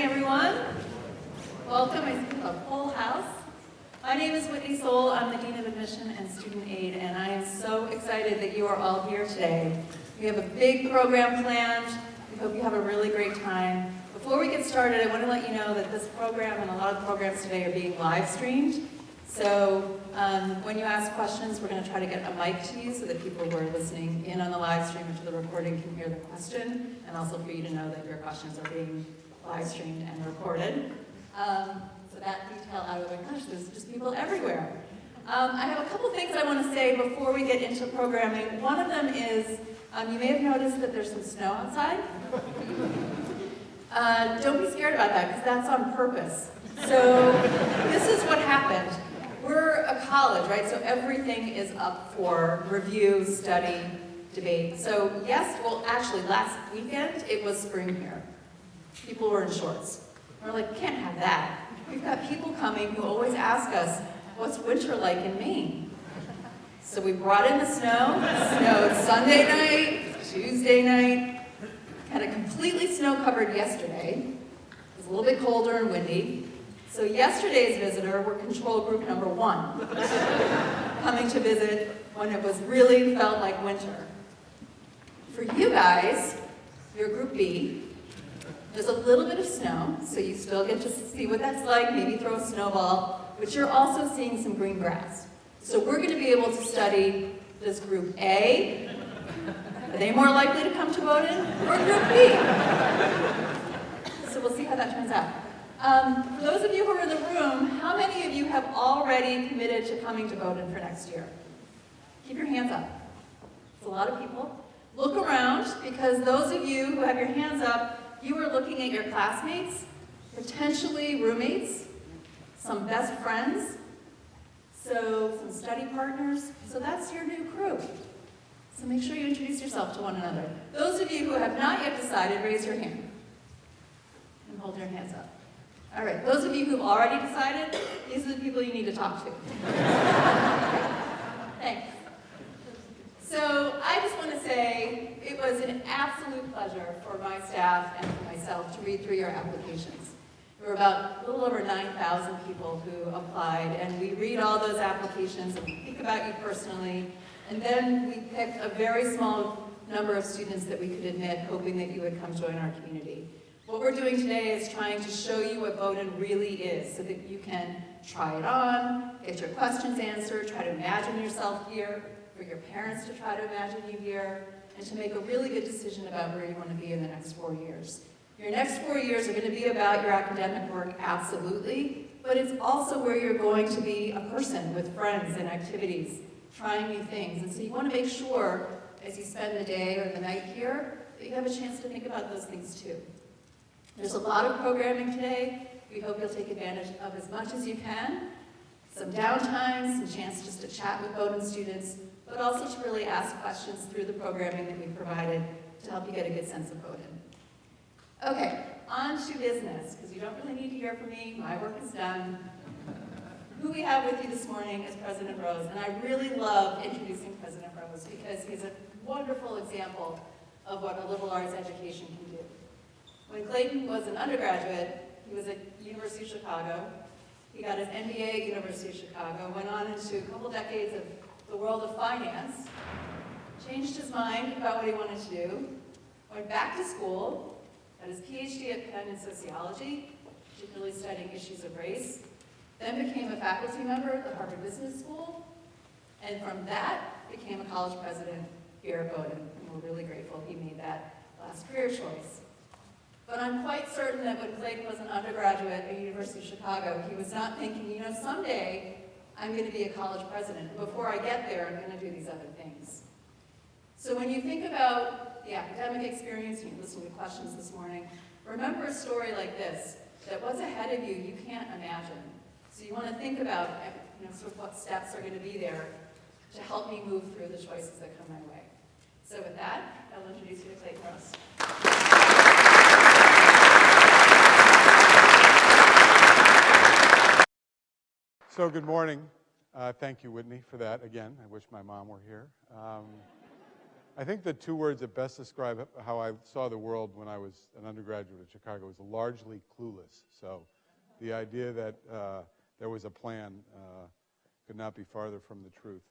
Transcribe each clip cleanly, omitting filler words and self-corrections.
everyone. Welcome. I see a full house. My name is Whitney Soule. I'm the Dean of Admission and Student Aid, and I am so excited that you are all here today. We have a big program planned. We hope you have a really great time. Before we get started, I want to let you know that this program and a lot of the programs today are being live streamed. So when you ask questions, we're going to try to get a mic to you so that people who are listening in on the live stream or to the recording can hear the question, and also for you to know that your questions are being live streamed and recorded. So that detail out of the way. Gosh, there's just people everywhere. I have a couple things I want to say before we get into programming. One of them is, you may have noticed that there's some snow outside. Don't be scared about that, because that's on purpose. So this is what happened. We're a college, right? So everything is up for review, study, debate. So yes, well actually last weekend it was spring here. People were in shorts. We're like, can't have that. We've got people coming who always ask us, what's winter like in Maine? So we brought in the snow. It snowed Sunday night, Tuesday night. Had a completely snow-covered yesterday. It was a little bit colder and windy. So yesterday's visitor were control group number 1, coming to visit when it was really felt like winter. For you guys, you're group B. There's a little bit of snow, so you still get to see what that's like, maybe throw a snowball, but you're also seeing some green grass. So we're going to be able to study this group A. Are they more likely to come to Bowdoin? Or group B? So we'll see how that turns out. For those of you who are in the room, how many of you have already committed to coming to Bowdoin for next year? Keep your hands up. It's a lot of people. Look around, because those of you who have your hands up, you are looking at your classmates, potentially roommates, some best friends, so some study partners. So that's your new crew. So make sure you introduce yourself to one another. Those of you who have not yet decided, raise your hand and hold your hands up. All right, those of you who've already decided, these are the people you need to talk to. Thanks. So I just want to say it was an absolute pleasure for my staff and for myself to read through your applications. There were about a little over 9,000 people who applied, and we read all those applications and we think about you personally, and then we picked a very small number of students that we could admit, hoping that you would come join our community. What we're doing today is trying to show you what Bowdoin really is so that you can try it on, get your questions answered, try to imagine yourself here, for your parents to try to imagine you here, and to make a really good decision about where you want to be in the next 4 years. Your next 4 years are going to be about your academic work, absolutely, but it's also where you're going to be a person with friends and activities, trying new things. And so you want to make sure, as you spend the day or the night here, that you have a chance to think about those things too. There's a lot of programming today. We hope you'll take advantage of as much as you can. Some downtime, some chance just to chat with Bowdoin students, but also to really ask questions through the programming that we've provided to help you get a good sense of Bowdoin. Okay, on to business, because you don't really need to hear from me. My work is done. Who we have with you this morning is President Rose, and I really love introducing President Rose because he's a wonderful example of what a liberal arts education can do. When Clayton was an undergraduate, he was at University of Chicago. He got his MBA at University of Chicago, went on into a couple decades of the world of finance, changed his mind about what he wanted to do, went back to school, got his PhD at Penn in sociology, particularly studying issues of race, then became a faculty member at the Harvard Business School, and from that became a college president here at Bowdoin. And we're really grateful he made that last career choice. But I'm quite certain that when Clayton was an undergraduate at University of Chicago, he was not thinking, you know, someday I'm going to be a college president. And before I get there, I'm going to do these other things. So when you think about the academic experience, and you listen to questions this morning, remember a story like this, that what's ahead of you, you can't imagine. So you want to think about, you know, sort of what steps are going to be there to help me move through the choices that come my way. So with that, I'll introduce you to Clayton Rose. So good morning. Thank you, Whitney, for that again. I wish my mom were here. I think the two words that best describe how I saw the world when I was an undergraduate at Chicago was largely clueless. So the idea that there was a plan could not be farther from the truth.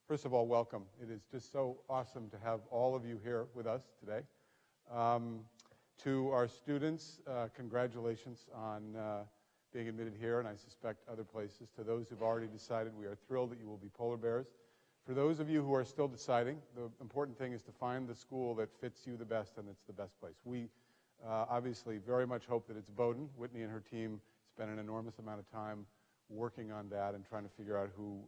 First of all, welcome. It is just so awesome to have all of you here with us today. To our students, congratulations on being admitted here, and I suspect other places. To those who've already decided, we are thrilled that you will be polar bears. For those of you who are still deciding, the important thing is to find the school that fits you the best and it's the best place. We obviously very much hope that it's Bowdoin. Whitney and her team spent an enormous amount of time working on that and trying to figure out who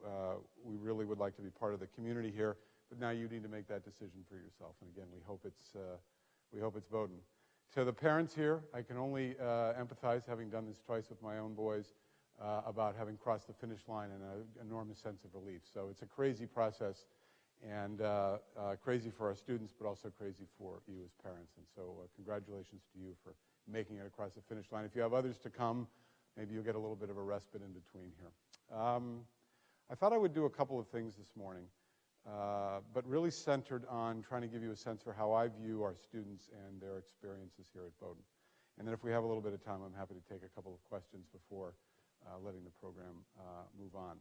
we really would like to be part of the community here. But now you need to make that decision for yourself. And again, we hope it's Bowdoin. To the parents here, I can only empathize, having done this twice with my own boys, about having crossed the finish line and an enormous sense of relief. So it's a crazy process, and crazy for our students, but also crazy for you as parents. And so congratulations to you for making it across the finish line. If you have others to come, maybe you'll get a little bit of a respite in between here. I thought I would do a couple of things this morning, but really centered on trying to give you a sense for how I view our students and their experiences here at Bowdoin. And then if we have a little bit of time, I'm happy to take a couple of questions before letting the program move on.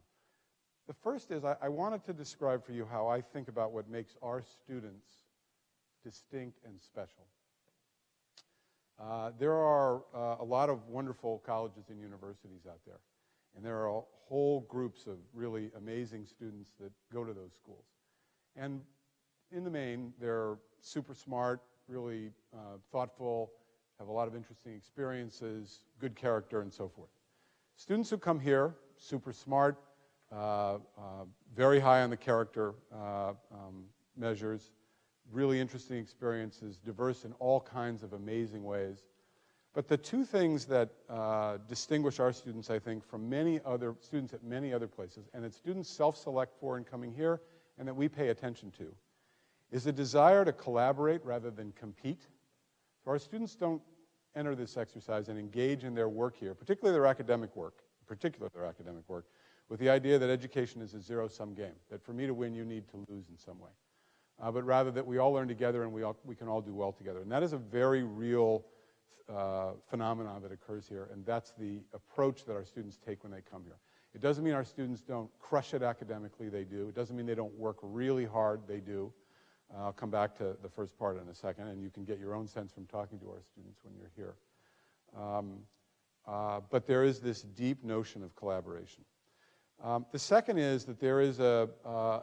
The first is I wanted to describe for you how I think about what makes our students distinct and special. There are a lot of wonderful colleges and universities out there, and there are whole groups of really amazing students that go to those schools. And in the main, they're super smart, really thoughtful, have a lot of interesting experiences, good character, and so forth. Students who come here, super smart, very high on the character measures, really interesting experiences, diverse in all kinds of amazing ways. But the two things that distinguish our students, I think, from many other students at many other places, and that students self-select for in coming here, and that we pay attention to, is a desire to collaborate rather than compete. So our students don't enter this exercise and engage in their work here, particularly their academic work, with the idea that education is a zero-sum game, that for me to win, you need to lose in some way. But rather that we all learn together and we can all do well together. And that is a very real phenomenon that occurs here, and that's the approach that our students take when they come here. It doesn't mean our students don't crush it academically, they do. It doesn't mean they don't work really hard, they do. I'll come back to the first part in a second, and you can get your own sense from talking to our students when you're here. But there is this deep notion of collaboration. The second is that there is a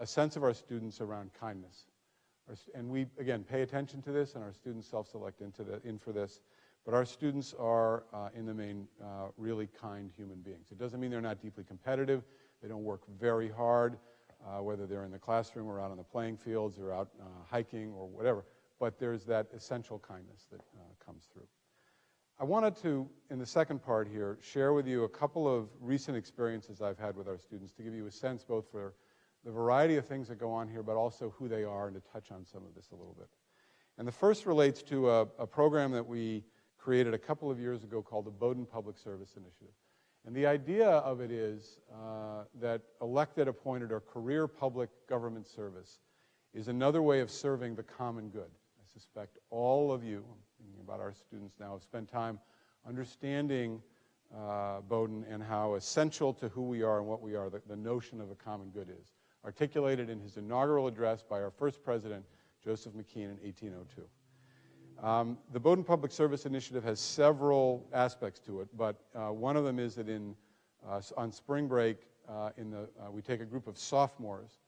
sense of our students around kindness. And we, again, pay attention to this, and our students self-select in for this. But our students are, in the main, really kind human beings. It doesn't mean they're not deeply competitive. They don't work very hard, whether they're in the classroom or out on the playing fields or out hiking or whatever. But there's that essential kindness that comes through. I wanted to, in the second part here, share with you a couple of recent experiences I've had with our students to give you a sense both for the variety of things that go on here, but also who they are, and to touch on some of this a little bit. And the first relates to a program that we created a couple of years ago called the Bowdoin Public Service Initiative. And the idea of it is that elected, appointed, or career public government service is another way of serving the common good. I suspect all of you, I'm thinking about our students now, have spent time understanding Bowdoin and how essential to who we are and what we are the notion of a common good is, articulated in his inaugural address by our first president, Joseph McKean, in 1802. The Bowdoin Public Service Initiative has several aspects to it, but one of them is that on spring break, we take a group of sophomores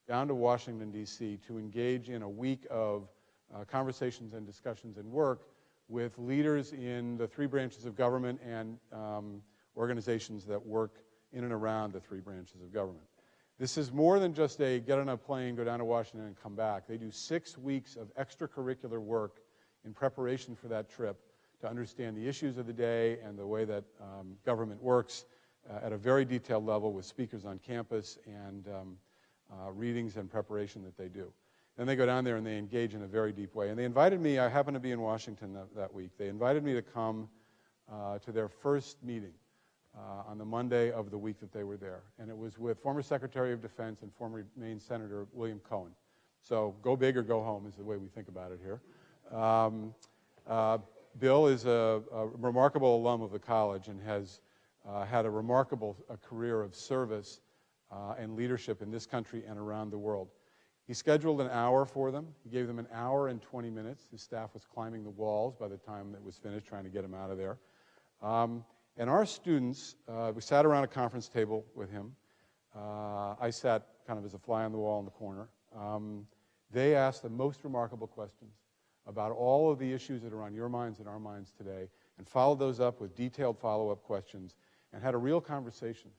down to Washington, D.C. to engage in a week of conversations and discussions and work with leaders in the three branches of government and organizations that work in and around the three branches of government. This is more than just a get on a plane, go down to Washington, and come back. They do 6 weeks of extracurricular work in preparation for that trip to understand the issues of the day and the way that government works at a very detailed level with speakers on campus and readings and preparation that they do. Then they go down there and they engage in a very deep way. And they invited me, I happened to be in Washington that week, they invited me to come to their first meeting on the Monday of the week that they were there. And it was with former Secretary of Defense and former Maine Senator William Cohen. So go big or go home is the way we think about it here. Bill is a remarkable alum of the college and has had a remarkable career of service and leadership in this country and around the world. He scheduled an hour for them. He gave them an hour and 20 minutes. His staff was climbing the walls by the time it was finished, trying to get him out of there. And our students, we sat around a conference table with him. I sat kind of as a fly on the wall in the corner. They asked the most remarkable questions about all of the issues that are on your minds and our minds today, and followed those up with detailed follow-up questions, and had a real conversation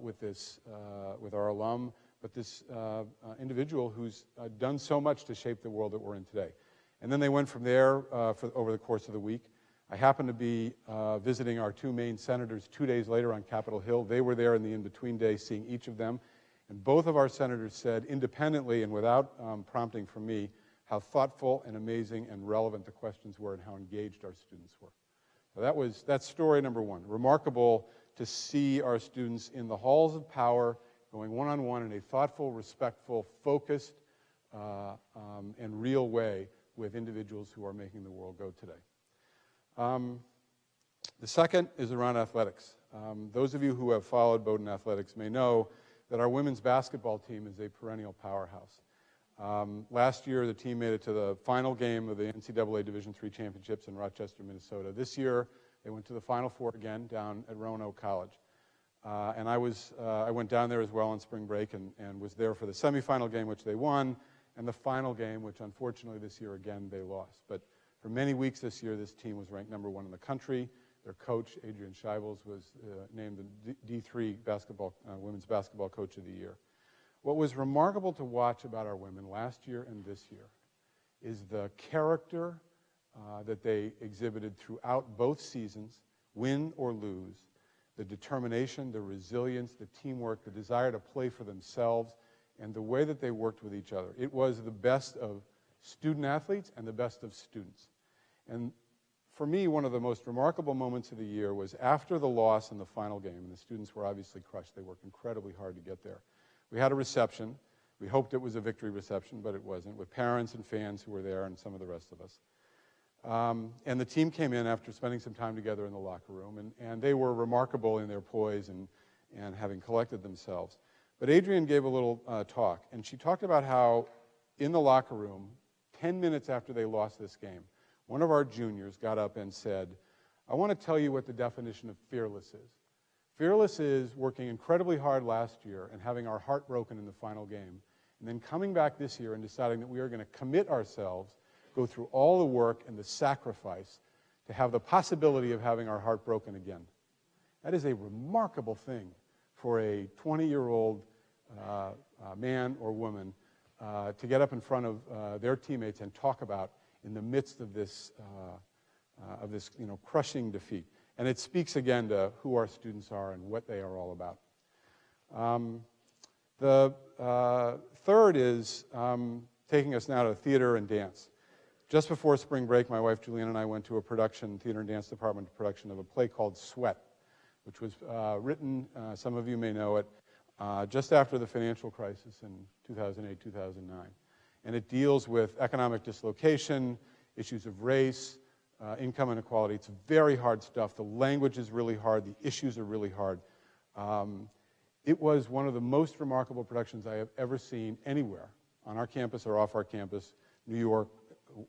with our alum, but this individual who's done so much to shape the world that we're in today. And then they went from there over the course of the week. I happened to be visiting our two Maine senators 2 days later on Capitol Hill. They were there in the in-between day, seeing each of them. And both of our senators said, independently and without prompting from me, how thoughtful and amazing and relevant the questions were and how engaged our students were. So that's story number one. Remarkable to see our students in the halls of power going one-on-one in a thoughtful, respectful, focused, and real way with individuals who are making the world go today. The second is around athletics. Those of you who have followed Bowdoin athletics may know that our women's basketball team is a perennial powerhouse. Last year, the team made it to the final game of the NCAA Division III championships in Rochester, Minnesota. This year, they went to the Final Four again down at Bowdoin College. And I went down there as well on spring break and was there for the semifinal game, which they won, and the final game, which unfortunately this year again they lost. But for many weeks this year, this team was ranked #1 in the country. Their coach, Adrian Scheibels, was named the D3 women's basketball coach of the year. What was remarkable to watch about our women last year and this year is the character that they exhibited throughout both seasons, win or lose, the determination, the resilience, the teamwork, the desire to play for themselves, and the way that they worked with each other. It was the best of student athletes and the best of students. And for me, one of the most remarkable moments of the year was after the loss in the final game, and the students were obviously crushed. They worked incredibly hard to get there. We had a reception. We hoped it was a victory reception, but it wasn't, with parents and fans who were there and some of the rest of us. And the team came in after spending some time together in the locker room, and they were remarkable in their poise and having collected themselves. But Adrian gave a little talk, and she talked about how in the locker room, 10 minutes after they lost this game, one of our juniors got up and said, "I want to tell you what the definition of fearless is. Fearless is working incredibly hard last year and having our heart broken in the final game, and then coming back this year and deciding that we are going to commit ourselves, go through all the work and the sacrifice to have the possibility of having our heart broken again." That is a remarkable thing for a 20-year-old man or woman to get up in front of their teammates and talk about in the midst of this crushing defeat. And it speaks again to who our students are and what they are all about. The third is taking us now to theater and dance. Just before spring break, my wife Julianne and I went to a theater and dance department production of a play called Sweat, which was written, some of you may know it, just after the financial crisis in 2008, 2009. And it deals with economic dislocation, issues of race, income inequality. It's very hard stuff. The language is really hard. The issues are really hard. It was one of the most remarkable productions I have ever seen anywhere, on our campus or off our campus, New York,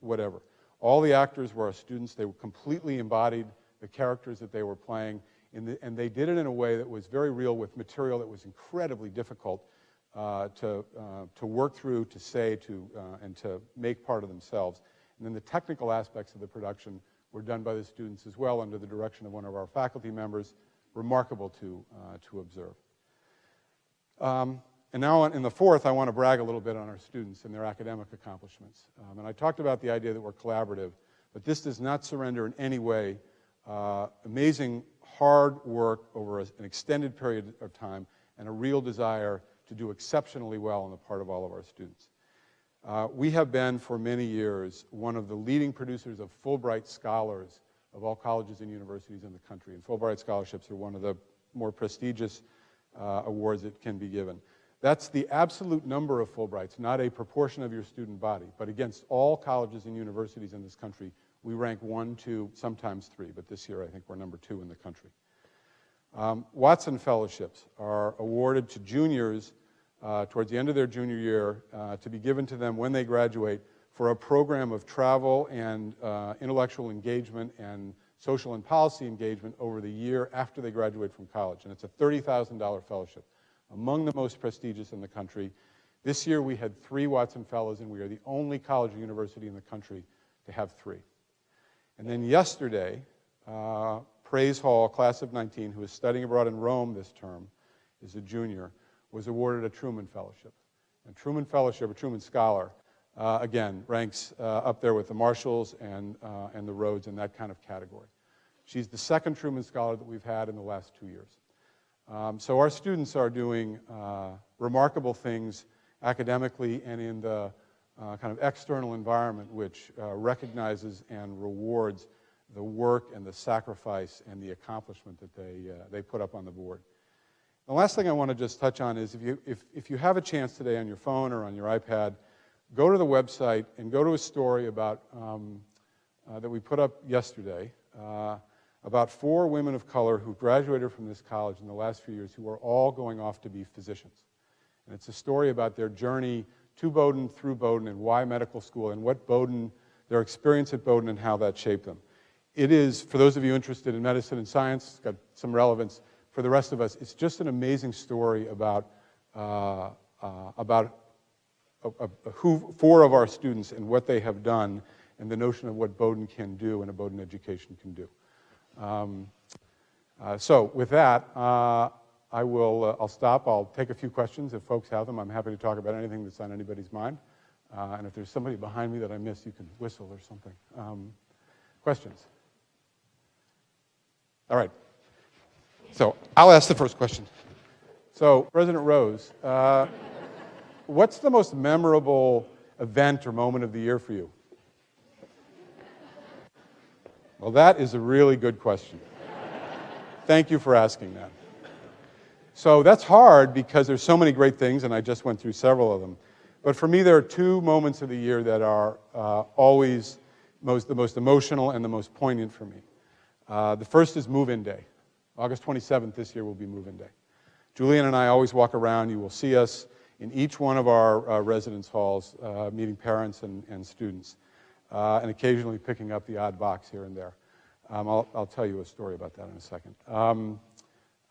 whatever. All the actors were our students. They completely embodied the characters that they were playing, and they did it in a way that was very real, with material that was incredibly difficult to work through, to say, and to make part of themselves. And then the technical aspects of the production were done by the students as well, under the direction of one of our faculty members. Remarkable to observe. And now in the fourth, I want to brag a little bit on our students and their academic accomplishments. And I talked about the idea that we're collaborative, but this does not surrender in any way. Amazing hard work over an extended period of time and a real desire to do exceptionally well on the part of all of our students. We have been, for many years, one of the leading producers of Fulbright scholars of all colleges and universities in the country. And Fulbright scholarships are one of the more prestigious awards that can be given. That's the absolute number of Fulbrights, not a proportion of your student body. But against all colleges and universities in this country, we rank 1, 2, sometimes 3. But this year, I think we're number 2 in the country. Watson Fellowships are awarded to juniors towards the end of their junior year to be given to them when they graduate for a program of travel and intellectual engagement and social and policy engagement over the year after they graduate from college. And it's a $30,000 fellowship, among the most prestigious in the country. This year we had 3 Watson Fellows, and we are the only college or university in the country to have 3. And then yesterday, Praise Hall, class of 19, who is studying abroad in Rome this term, is a junior, was awarded a Truman Fellowship. And Truman Fellowship, a Truman Scholar, again, ranks up there with the Marshalls and the Rhodes in that kind of category. She's the second Truman Scholar that we've had in the last 2 years. So our students are doing remarkable things academically and in the kind of external environment which recognizes and rewards the work and the sacrifice and the accomplishment that they put up on the board. The last thing I want to just touch on is if you have a chance today on your phone or on your iPad, go to the website and go to a story about that we put up yesterday about 4 women of color who graduated from this college in the last few years who are all going off to be physicians. And it's a story about their journey to Bowdoin, through Bowdoin, and why medical school, and what Bowdoin, their experience at Bowdoin, and how that shaped them. It is, for those of you interested in medicine and science, it's got some relevance. For the rest of us, it's just an amazing story about 4 of our students and what they have done, and the notion of what Bowdoin can do and a Bowdoin education can do. So with that, I'll stop. I'll take a few questions if folks have them. I'm happy to talk about anything that's on anybody's mind. And if there's somebody behind me that I missed, you can whistle or something. Questions? All right. So I'll ask the first question. So President Rose, what's the most memorable event or moment of the year for you? Well, that is a really good question. Thank you for asking that. So that's hard because there's so many great things, and I just went through several of them. But for me, there are 2 moments of the year that are always the most emotional and the most poignant for me. The first is move-in day. August 27th this year will be move-in day. Julian and I always walk around. You will see us in each one of our residence halls, meeting parents and students, and occasionally picking up the odd box here and there. I'll tell you a story about that in a second.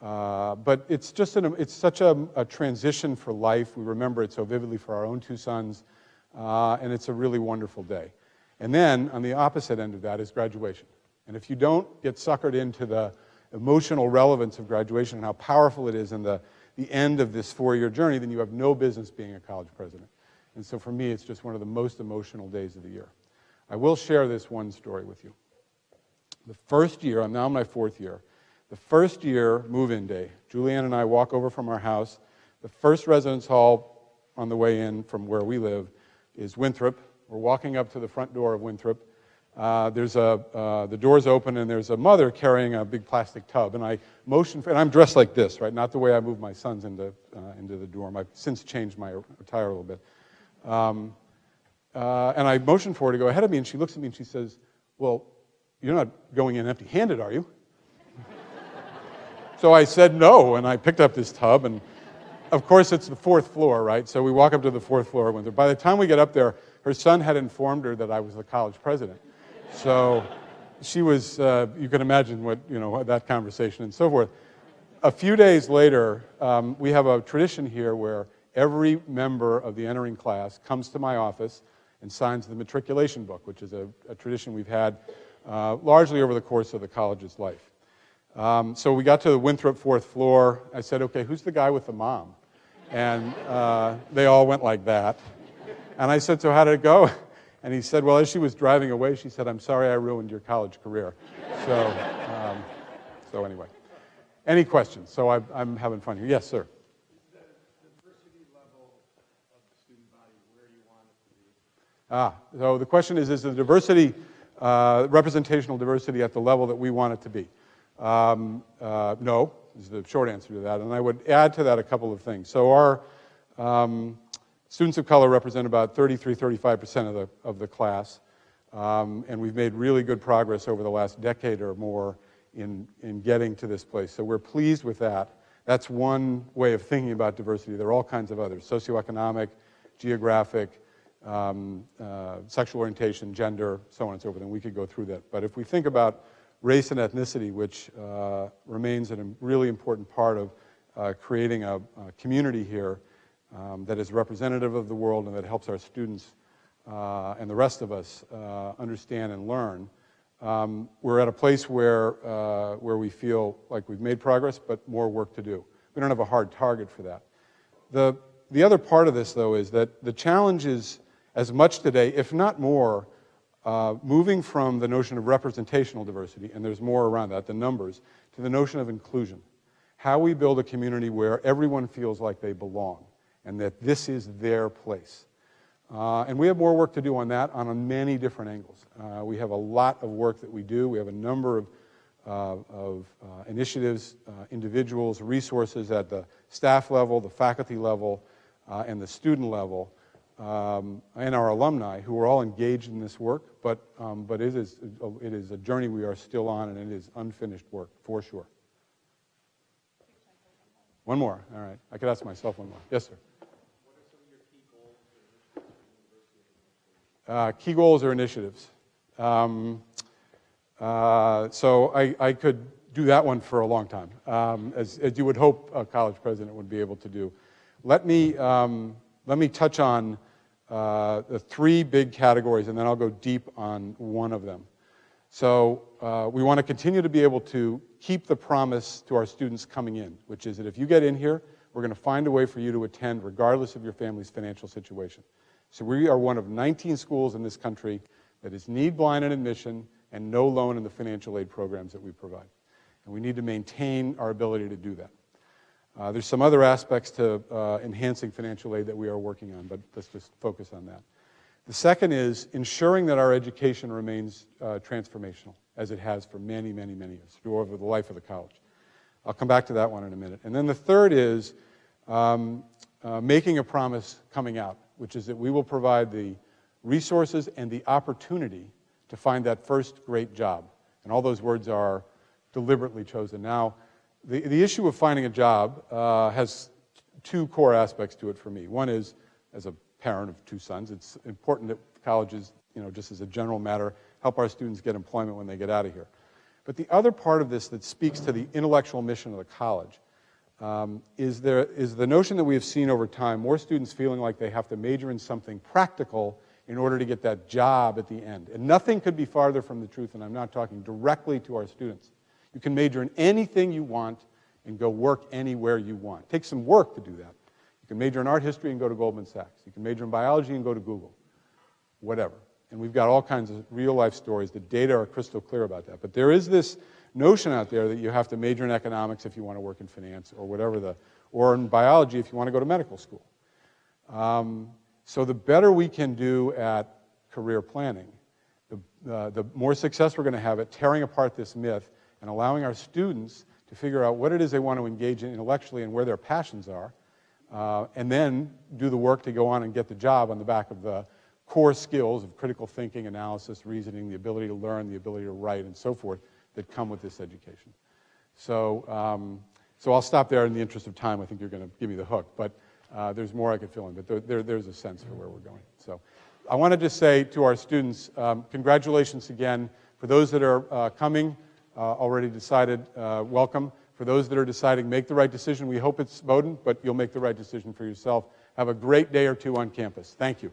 But it's just it's such a transition for life. We remember it so vividly for our own 2 sons, and it's a really wonderful day. And then on the opposite end of that is graduation. And if you don't get suckered into the emotional relevance of graduation and how powerful it is in the end of this 4-year journey, then you have no business being a college president. And so for me, it's just one of the most emotional days of the year. I will share this one story with you. The first year, I'm now in my 4th year, the first year move-in day, Julianne and I walk over from our house. The first residence hall on the way in from where we live is Winthrop. We're walking up to the front door of Winthrop. The door's open, and there's a mother carrying a big plastic tub, and I motion for, and I'm dressed like this, right? Not the way I move my sons into the dorm. I've since changed my attire a little bit. And I motion for her to go ahead of me, and she looks at me and she says, "Well, you're not going in empty-handed, are you?" So I said no, and I picked up this tub, and of course it's the 4th floor, right? So we walk up to the 4th floor of Winthrop. By the time we get up there, her son had informed her that I was the college president. So she was, you can imagine what, that conversation and so forth. A few days later, we have a tradition here where every member of the entering class comes to my office and signs the matriculation book, which is a tradition we've had largely over the course of the college's life. So we got to the Winthrop 4th floor. I said, "Okay, who's the guy with the mom?" And they all went like that. And I said, "So how did it go?" And he said, "Well, as she was driving away, she said, 'I'm sorry I ruined your college career.'" So anyway. Any questions? So I'm having fun here. Yes, sir. Is the diversity level of the student body where you want it to be? So the question is the diversity, representational diversity at the level that we want it to be? No, is the short answer to that. And I would add to that a couple of things. So Students of color represent about 35% of the class, and we've made really good progress over the last decade or more in getting to this place. So we're pleased with that. That's one way of thinking about diversity. There are all kinds of others: socioeconomic, geographic, sexual orientation, gender, so on and so forth, and we could go through that. But if we think about race and ethnicity, which remains a really important part of creating a community here that is representative of the world and that helps our students and the rest of us understand and learn, we're at a place where we feel like we've made progress, but more work to do. We don't have a hard target for that. The other part of this, though, is that the challenge is as much today, if not more, moving from the notion of representational diversity, and there's more around that, the numbers, to the notion of inclusion. How we build a community where everyone feels like they belong and that this is their place. And we have more work to do on that on many different angles. We have a lot of work that we do. We have a number of initiatives, individuals, resources at the staff level, the faculty level, and the student level, and our alumni who are all engaged in this work, but it is a journey we are still on, and it is unfinished work, for sure. One more, all right. I could ask myself one more. Yes, sir. What are some of your key goals or initiatives? Key goals or initiatives. So I could do that one for a long time, as you would hope a college president would be able to do. Let me touch on the three big categories, and then I'll go deep on one of them. So we want to continue to be able to keep the promise to our students coming in, which is that if you get in here, we're going to find a way for you to attend regardless of your family's financial situation. So we are one of 19 schools in this country that is need-blind in admission and no loan in the financial aid programs that we provide. And we need to maintain our ability to do that. There's some other aspects to enhancing financial aid that we are working on, but let's just focus on that. The second is ensuring that our education remains transformational, as it has for many, many, many years, through over the life of the college. I'll come back to that one in a minute. And then the third is making a promise coming out, which is that we will provide the resources and the opportunity to find that first great job. And all those words are deliberately chosen. Now, the issue of finding a job has two core aspects to it for me. One is, as a parent of two sons, it's important that colleges, just as a general matter, help our students get employment when they get out of here. But the other part of this that speaks to the intellectual mission of the college is the notion that we have seen over time, more students feeling like they have to major in something practical in order to get that job at the end. And nothing could be farther from the truth, and I'm not talking directly to our students. You can major in anything you want and go work anywhere you want. It takes some work to do that. You can major in art history and go to Goldman Sachs. You can major in biology and go to Google. Whatever. And we've got all kinds of real-life stories. The data are crystal clear about that. But there is this notion out there that you have to major in economics if you want to work in finance or whatever, or in biology if you want to go to medical school. So the better we can do at career planning, the more success we're going to have at tearing apart this myth and allowing our students to figure out what it is they want to engage in intellectually and where their passions are, and then do the work to go on and get the job on the back of the core skills of critical thinking, analysis, reasoning, the ability to learn, the ability to write, and so forth that come with this education. So I'll stop there in the interest of time. I think you're going to give me the hook, but there's more I could fill in, but there's a sense for where we're going. So I want to just say to our students, congratulations again. For those that are coming, already decided, welcome. For those that are deciding, make the right decision. We hope it's Bowdoin, but you'll make the right decision for yourself. Have a great day or two on campus. Thank you.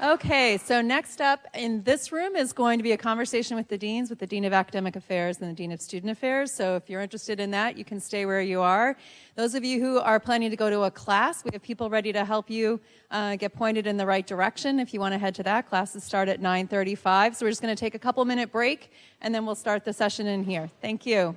Okay, so next up in this room is going to be a conversation with the deans, with the Dean of Academic Affairs and the Dean of Student Affairs. So if you're interested in that, you can stay where you are. Those of you who are planning to go to a class, we have people ready to help you get pointed in the right direction. If you want to head to that, classes start at 9:35. So we're just going to take a couple-minute break, and then we'll start the session in here. Thank you.